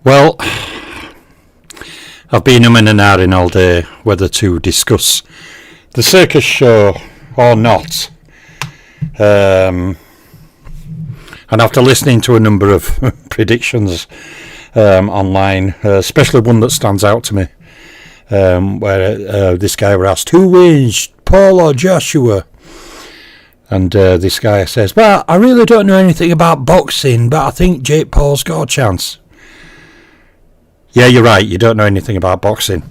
Well, I've been umming and ahhing all day whether to discuss the Circus show or not. And after listening to a number of predictions online, especially one that stands out to me, where this guy was asked, who wins, Paul or Joshua? And this guy says, well, I really don't know anything about boxing, but I think Jake Paul's got a chance. Yeah, you're right, you don't know anything about boxing.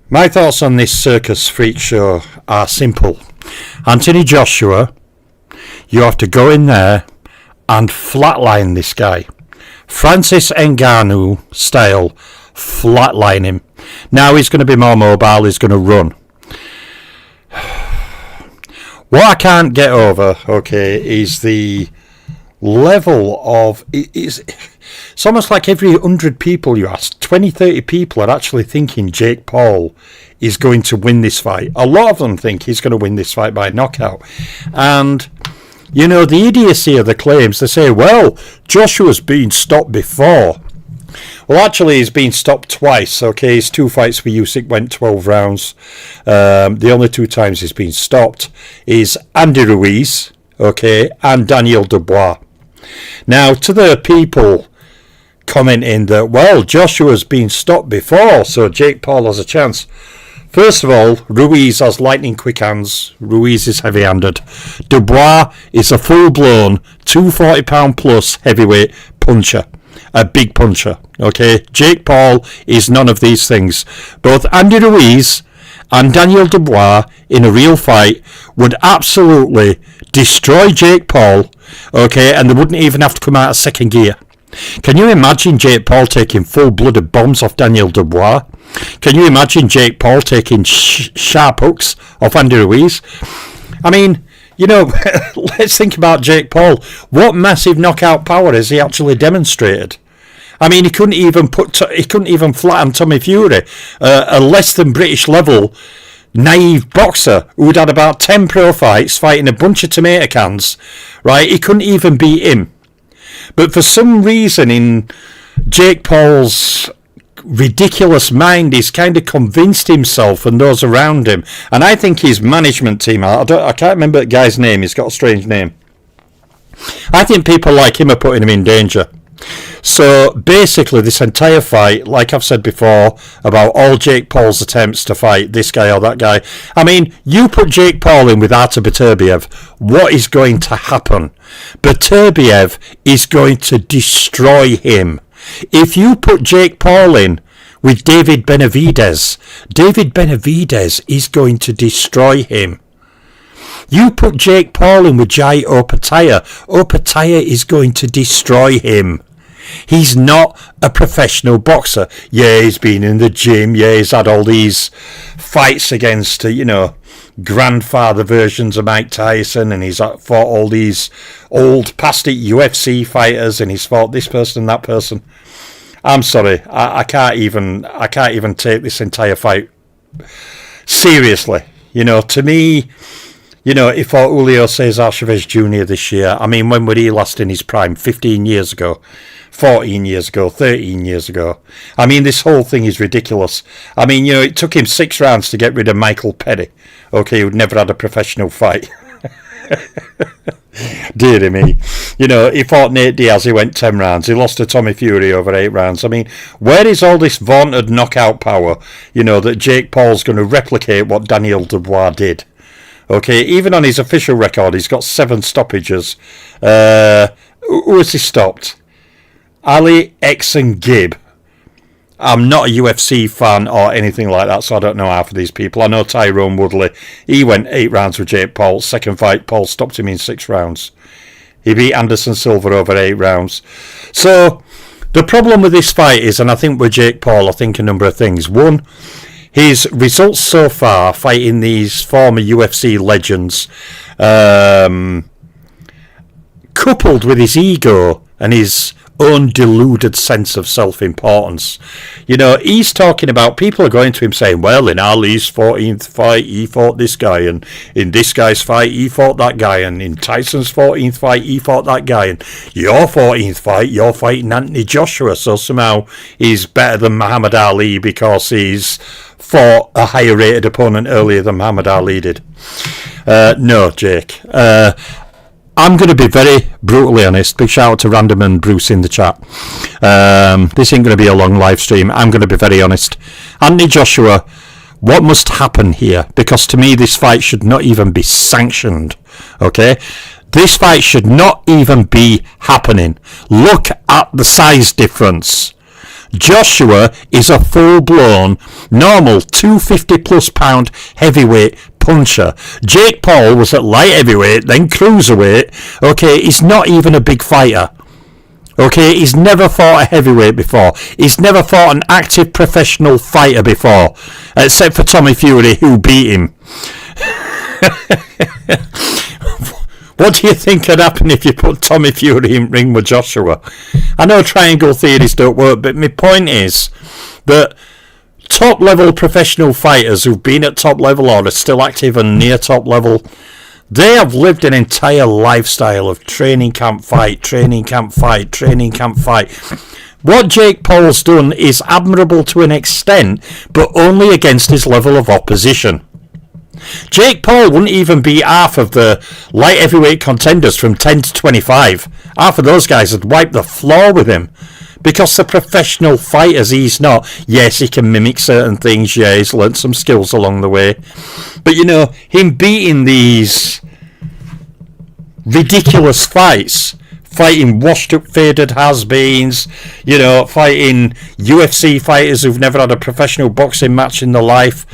My thoughts on this Circus freak show are simple. Anthony Joshua, you have to go in there and flatline this guy. Francis Ngannou style, flatline him. Now he's going to be more mobile, he's going to run. What I can't get over, okay, is the level of... It's almost like every 100 people you ask, 20, 30 people are actually thinking Jake Paul is going to win this fight. A lot of them think he's going to win this fight by knockout. And, you know, the idiocy of the claims, they say, well, Joshua's been stopped before. Well, actually, he's been stopped twice, okay? His two fights for Usyk went 12 rounds. The only two times he's been stopped is Andy Ruiz, okay, and Daniel Dubois. Now, to the people commenting that, well, Joshua's been stopped before, so Jake Paul has a chance. First of all, Ruiz has lightning quick hands. Ruiz is heavy-handed. Dubois is a full-blown 240-pound plus heavyweight puncher. A big puncher, okay? Jake Paul is none of these things. Both Andy Ruiz and Daniel Dubois in a real fight would absolutely destroy Jake Paul, okay? And they wouldn't even have to come out of second gear. Can you imagine Jake Paul taking full-blooded bombs off Daniel Dubois? Can you imagine Jake Paul taking sharp hooks off Andy Ruiz? I mean, you know, let's think about Jake Paul. What massive knockout power has he actually demonstrated? I mean, he couldn't even flatten Tommy Fury, a less than British level naive boxer who'd had about 10 pro fights fighting a bunch of tomato cans, right? He couldn't even beat him. But for some reason in Jake Paul's ridiculous mind, he's kind of convinced himself and those around him, and I think his management team, I can't remember the guy's name, he's got a strange name. I think people like him are putting him in danger. So basically this entire fight, like I've said before about all Jake Paul's attempts to fight this guy or that guy, I mean, you put Jake Paul in with Artur Beterbiev, what is going to happen? Beterbiev is going to destroy him. If you put Jake Paul in with David Benavidez is going to destroy him. You put Jake Paul in with Jai Opetaia is going to destroy him. He's not a professional boxer. Yeah, he's been in the gym. Yeah, he's had all these fights against, you know, grandfather versions of Mike Tyson, and he's fought all these old past UFC fighters, and he's fought this person and that person. I'm sorry, I can't even take this entire fight seriously. You know, to me, you know, he fought Julio Cesar Chavez Jr. this year. I mean, when were he last in his prime? 15 years ago, 14 years ago, 13 years ago. I mean, this whole thing is ridiculous. I mean, you know, it took him 6 rounds to get rid of Michael Perry, okay, who'd never had a professional fight. Dear me. You know, he fought Nate Diaz, he went 10 rounds. He lost to Tommy Fury over 8 rounds. I mean, where is all this vaunted knockout power, you know, that Jake Paul's going to replicate what Daniel Dubois did? Okay, even on his official record, he's got 7 stoppages. Who has he stopped? Ali Exen-Gibb. I'm not a UFC fan or anything like that, so I don't know half of these people. I know Tyrone Woodley. He went 8 rounds with Jake Paul. Second fight, Paul stopped him in 6 rounds. He beat Anderson Silva over 8 rounds. So, the problem with this fight is, and I think with Jake Paul, I think a number of things. One, his results so far fighting these former UFC legends, coupled with his ego and his own deluded sense of self-importance. You know, he's talking about, people are going to him saying, well, in Ali's 14th fight, he fought this guy, and in this guy's fight, he fought that guy, and in Tyson's 14th fight, he fought that guy, and your 14th fight, you're fighting Anthony Joshua, so somehow he's better than Muhammad Ali because he's fought a higher rated opponent earlier than Muhammad Ali did. No, Jake. I'm going to be very brutally honest. Big shout out to Random and Bruce in the chat. This ain't going to be a long live stream. I'm going to be very honest. Anthony Joshua, what must happen here? Because to me, this fight should not even be sanctioned. Okay? This fight should not even be happening. Look at the size difference. Joshua is a full-blown, normal 250 plus pound heavyweight puncher. Jake Paul was at light heavyweight, then cruiserweight. Okay, he's not even a big fighter. Okay, he's never fought a heavyweight before. He's never fought an active professional fighter before, except for Tommy Fury, who beat him. What do you think could happen if you put Tommy Fury in ring with Joshua? I know triangle theories don't work, but my point is that top level professional fighters who've been at top level or are still active and near top level, they have lived an entire lifestyle of training camp fight, training camp fight, training camp fight. What Jake Paul's done is admirable to an extent, but only against his level of opposition. Jake Paul wouldn't even be half of the light heavyweight contenders from 10 to 25. Half of those guys had wiped the floor with him. Because the professional fighters, he's not. Yes, he can mimic certain things. Yeah, he's learnt some skills along the way. But, you know, him beating these ridiculous fights, fighting washed-up, faded has-beens, you know, fighting UFC fighters who've never had a professional boxing match in their life.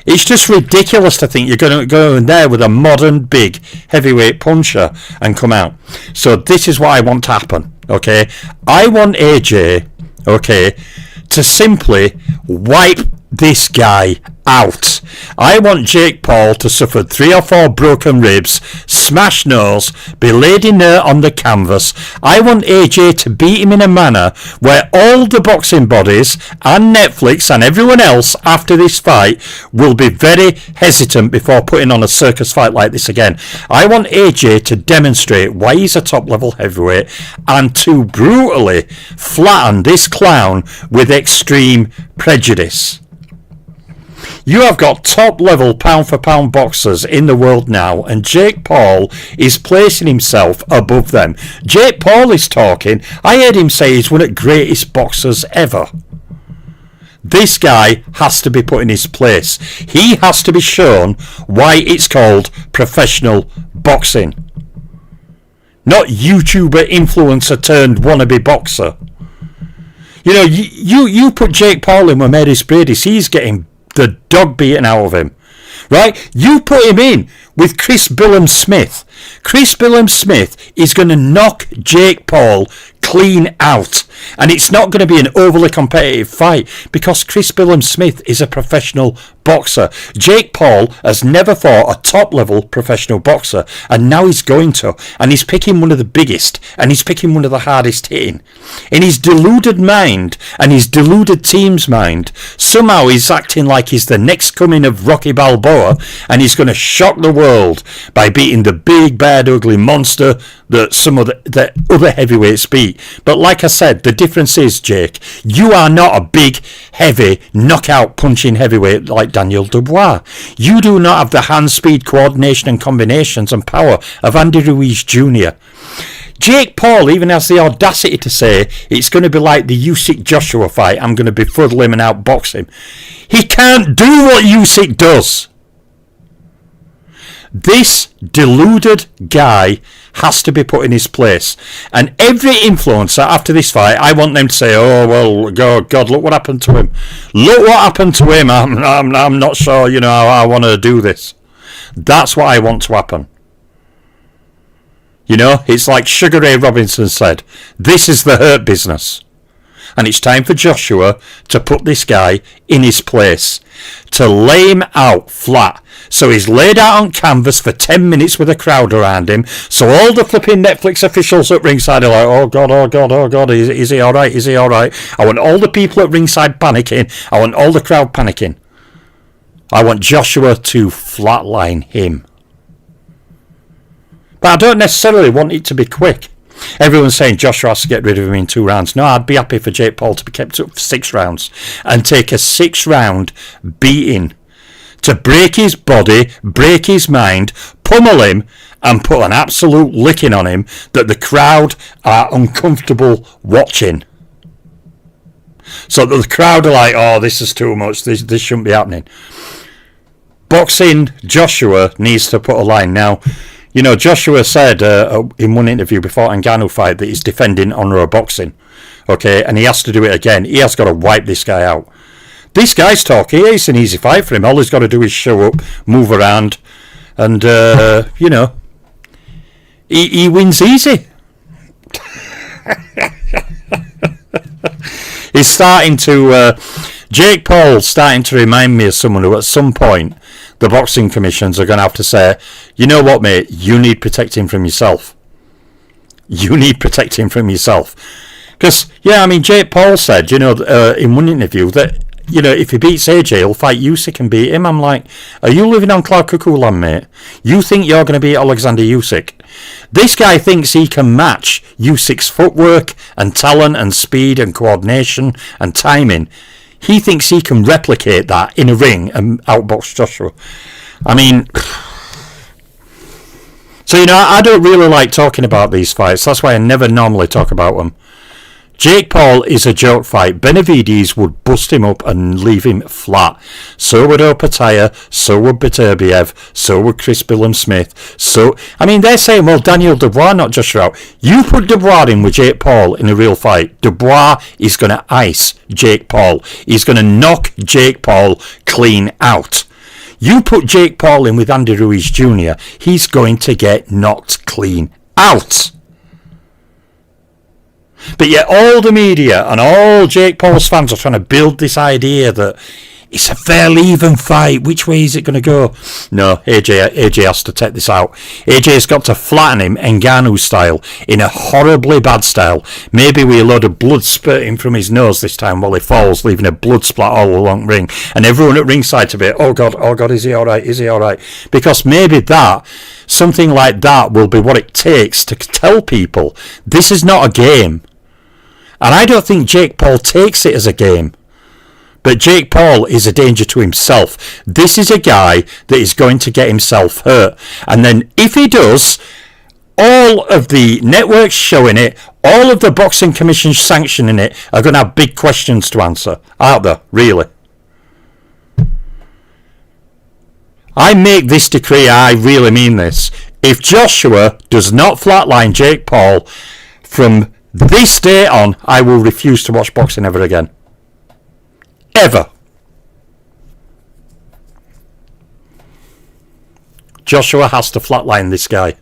It's just ridiculous to think you're going to go in there with a modern, big, heavyweight puncher and come out. So this is what I want to happen, okay? I want AJ, okay, to simply wipe this guy out. I want Jake Paul to suffer 3 or 4 broken ribs, smashed nose, be laid inert on the canvas. I want AJ to beat him in a manner where all the boxing bodies and Netflix and everyone else after this fight will be very hesitant before putting on a circus fight like this again. I want AJ to demonstrate why he's a top level heavyweight and to brutally flatten this clown with extreme prejudice. You have got top-level pound-for-pound boxers in the world now, and Jake Paul is placing himself above them. Jake Paul is talking. I heard him say he's one of the greatest boxers ever. This guy has to be put in his place. He has to be shown why it's called professional boxing. Not YouTuber influencer turned wannabe boxer. You know, you put Jake Paul in with Mary's Brady's, he's getting the dog beaten out of him, right? You put him in with Chris Billum-Smith. Chris Billum-Smith is going to knock Jake Paul clean out, and it's not going to be an overly competitive fight because Chris Billum-Smith is a professional boxer. Jake Paul has never fought a top-level professional boxer, and now he's going to, and he's picking one of the biggest, and he's picking one of the hardest hitting. In his deluded mind, and his deluded team's mind, somehow he's acting like he's the next coming of Rocky Balboa, and he's going to shock the world by beating the big, bad, ugly monster that some of the other heavyweights beat. But like I said, the difference is, Jake, you are not a big, heavy, knockout punching heavyweight like Daniel Dubois. You do not have the hand speed, coordination and combinations and power of Andy Ruiz Jr. Jake Paul even has the audacity to say it's going to be like the Usyk Joshua fight. I'm going to befuddle him and outbox him. He can't do what Usyk does. This deluded guy has to be put in his place. And every influencer after this fight, I want them to say, oh, well, God, look what happened to him. Look what happened to him. I'm not sure, you know, I want to do this. That's what I want to happen. You know, it's like Sugar Ray Robinson said, this is the hurt business. And it's time for Joshua to put this guy in his place, to lay him out flat, So he's laid out on canvas for 10 minutes with a crowd around him. So all the flipping Netflix officials at ringside are like, oh God, is he all right? Is he all right? I want all the people at ringside panicking. I want all the crowd panicking. I want Joshua to flatline him. But I don't necessarily want it to be quick. Everyone's saying Joshua has to get rid of him in 2 rounds. No, I'd be happy for Jake Paul to be kept up for 6 rounds and take a 6-round beating to break his body, break his mind, pummel him, and put an absolute licking on him that the crowd are uncomfortable watching. So that the crowd are like, oh, this is too much, this shouldn't be happening. Boxing, Joshua needs to put a line. Now, you know, Joshua said in one interview before Ngannou fight that he's defending honour of boxing. Okay, and he has to do it again. He has got to wipe this guy out. This guy's talking. It's an easy fight for him. All he's got to do is show up, move around, and, you know, he wins easy. He's starting to... Jake Paul's starting to remind me of someone who at some point the boxing commissions are going to have to say, you know what, mate, you need protecting from yourself. You need protecting from yourself. Because, yeah, I mean, Jake Paul said, you know, in one interview that, you know, if he beats AJ, he'll fight Usyk and beat him. I'm like, are you living on cloud cuckoo land, mate? You think you're going to beat Alexander Usyk? This guy thinks he can match Usyk's footwork and talent and speed and coordination and timing. He thinks he can replicate that in a ring and outbox Joshua. I mean, so, you know, I don't really like talking about these fights. That's why I never normally talk about them. Jake Paul is a joke fight. Benavides would bust him up and leave him flat. So would Opataya, so would Beterbiev, so would Chris Billum-Smith. So, I mean, they're saying, well, Daniel Dubois, not Joshua out. You put Dubois in with Jake Paul in a real fight. Dubois is going to ice Jake Paul. He's going to knock Jake Paul clean out. You put Jake Paul in with Andy Ruiz Jr., he's going to get knocked clean out. But yet all the media and all Jake Paul's fans are trying to build this idea that it's a fairly even fight. Which way is it going to go? No, AJ has to take this out. AJ's got to flatten him Ngannou style, in a horribly bad style. Maybe with a load of blood spurting from his nose this time while he falls, leaving a blood splat all along the ring. And everyone at ringside to be, oh God, is he alright? Is he alright? Because maybe something like that will be what it takes to tell people this is not a game. And I don't think Jake Paul takes it as a game. But Jake Paul is a danger to himself. This is a guy that is going to get himself hurt. And then if he does, all of the networks showing it, all of the boxing commissions sanctioning it, are going to have big questions to answer. Aren't they? Really? I make this decree, I really mean this. If Joshua does not flatline Jake Paul from this day on, I will refuse to watch boxing ever again. Ever. Joshua has to flatline this guy.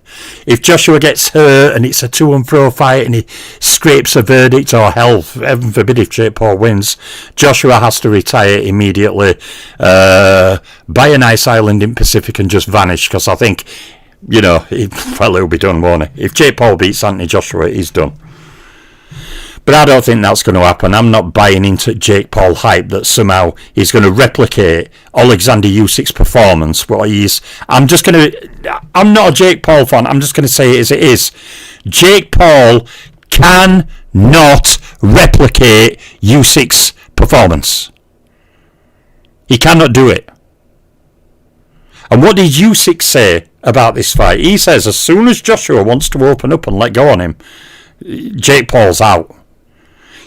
If Joshua gets hurt and it's a to and fro fight and he scrapes a verdict, or hell, heaven forbid if Jake Paul wins, Joshua has to retire immediately, buy a nice island in Pacific and just vanish, because I think, you know, it'll be done, won't it? If Jake Paul beats Anthony Joshua, he's done. But I don't think that's going to happen. I'm not buying into Jake Paul hype that somehow he's going to replicate Alexander Usyk's performance. I'm not a Jake Paul fan. I'm just going to say it as it is. Jake Paul cannot replicate Usyk's performance. He cannot do it. And what did Usyk say about this fight? He says as soon as Joshua wants to open up and let go on him, Jake Paul's out.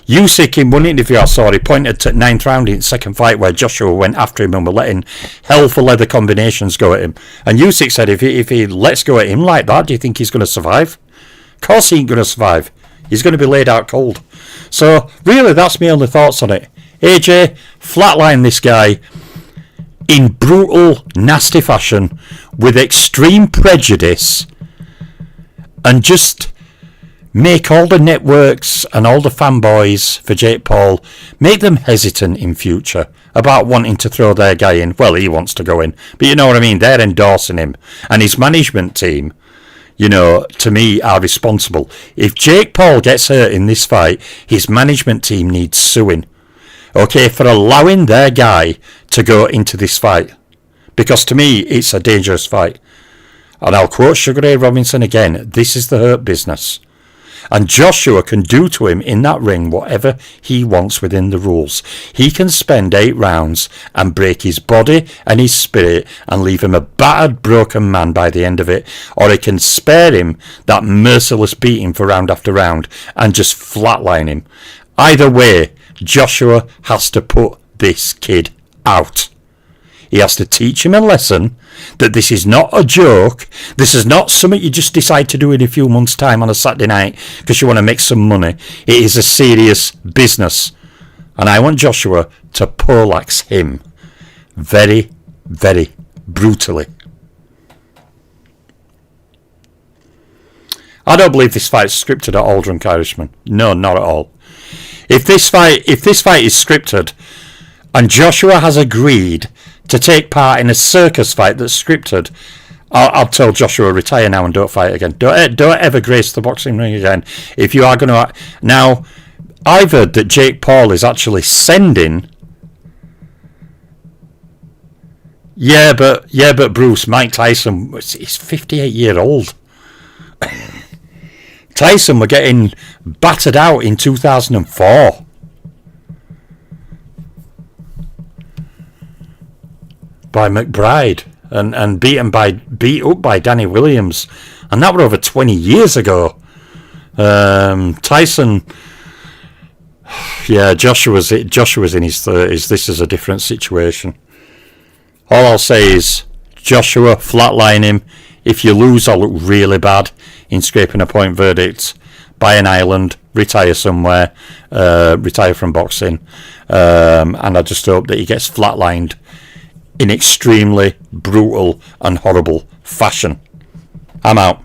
Usyk, in one interview I saw, he pointed to 9th round in the second fight where Joshua went after him and were letting hell for leather combinations go at him. And Usyk said if he lets go at him like that, do you think he's going to survive? Of course he ain't going to survive. He's going to be laid out cold. So, really, that's my only thoughts on it. AJ, flatline this guy in brutal, nasty fashion with extreme prejudice and just make all the networks and all the fanboys for Jake Paul, make them hesitant in future about wanting to throw their guy in. Well, he wants to go in, but you know what I mean, they're endorsing him, and his management team, you know, to me, are responsible. If Jake Paul gets hurt in this fight, his management team needs suing, okay, for allowing their guy to go into this fight, because to me, it's a dangerous fight. And I'll quote Sugar Ray Robinson again, this is the hurt business. And Joshua can do to him in that ring whatever he wants within the rules. He can spend 8 rounds and break his body and his spirit and leave him a battered, broken man by the end of it. Or he can spare him that merciless beating for round after round and just flatline him. Either way, Joshua has to put this kid out. He has to teach him a lesson that this is not a joke. This is not something you just decide to do in a few months' time on a Saturday night because you want to make some money. It is a serious business. And I want Joshua to poleaxe him very, very brutally. I don't believe this fight is scripted at all, Drunk Irishman. No, not at all. If this fight is scripted and Joshua has agreed to take part in a circus fight that's scripted, I'll tell Joshua, retire now and don't fight again. Don't ever grace the boxing ring again. If you are going to... Now, I've heard that Jake Paul is actually sending... Yeah, but Bruce, Mike Tyson, he's 58 years old. Tyson were getting battered out in 2004. By McBride and beat up by Danny Williams, and that were over 20 years ago. Tyson, yeah, Joshua's in his 30s. This is a different situation. All I'll say is Joshua, flatline him. If you lose or look really bad in scraping a point verdict, buy an island, retire somewhere, retire from boxing, and I just hope that he gets flatlined in extremely brutal and horrible fashion. I'm out.